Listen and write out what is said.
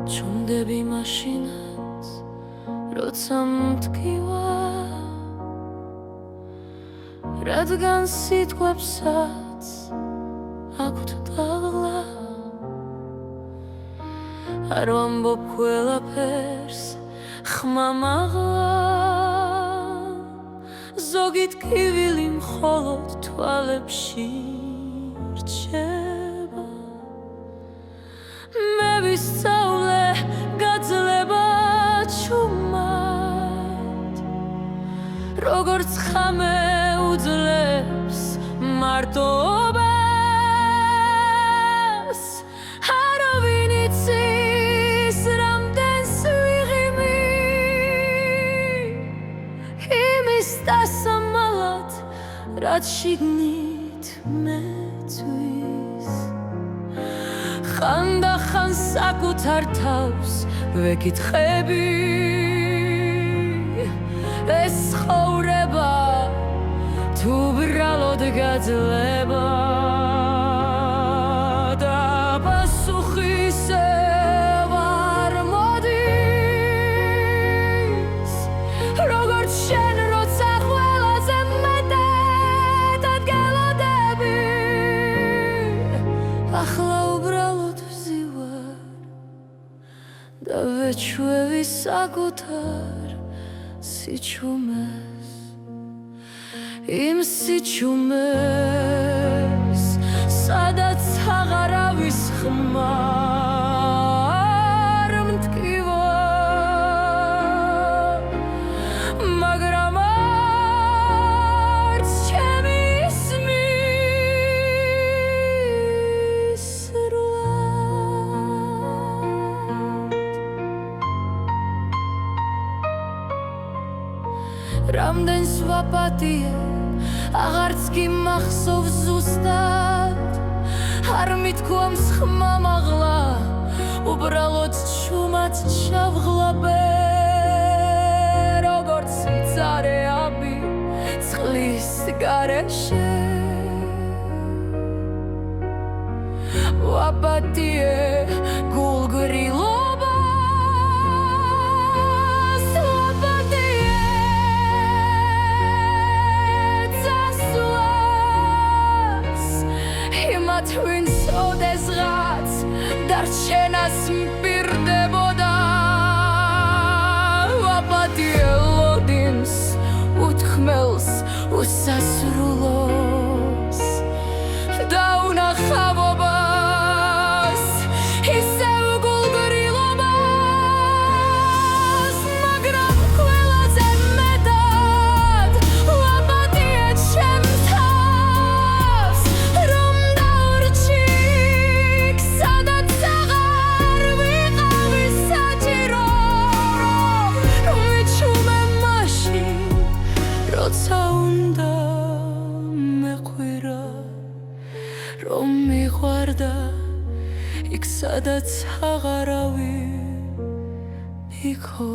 ჩუმდები მაშინაც როცა მткиვა რადგან სიტყვებსაც აქვთ დაღლა არ ვამბობ ყველაფერს ხმამაღლა ზოგი ტკივილი მხოლოდ თვალებში რჩება მე ვისწავლე გაძლება ჩუმად როგორც ხამე უძლებს მარტობას არავინ იცის რამდენს ვიღიმი იმის დასამალად რაც შიგნით მეწვის ხანდახან საკუთარ თავს ვეკითხები ეს ცხოვრება თუ ბრალოდ გაძლება და პასუხი ისევ არ მოდის როგორც შენ როცა ყველაზე მეტად გელოდები ახლა უბრალოდ ვზივარ და ვეჩვევი საკუთარ სიჩუმეს იმ სიჩუმეს სადაც აღარავის ხმა არ მткиვა მაგრამ არც ჩემი ისმის სრულად რამდენს ვაპატიე აღარც კი მახსოვს ზუსტად არ მithქვამს ხმამაღლა უბრალოდ ჩუმად ჩავღლაბე როგორც მწარეაბი წყლის გარეშე ვაპატიე გულგრილობას ვინც ოდესღაც დარჩენას მპირდებოდა ვაპატიე ლოდინს უთქმელს უსასრულოს და უნახავობას ისევ გულგრილობას მაგრამ ყველაზე მეტად ვაპატიე ჩემს თავს რომ როცა უნდა მეყვირა რომ მიყვარდა იქ სადაც აღარავინ იქო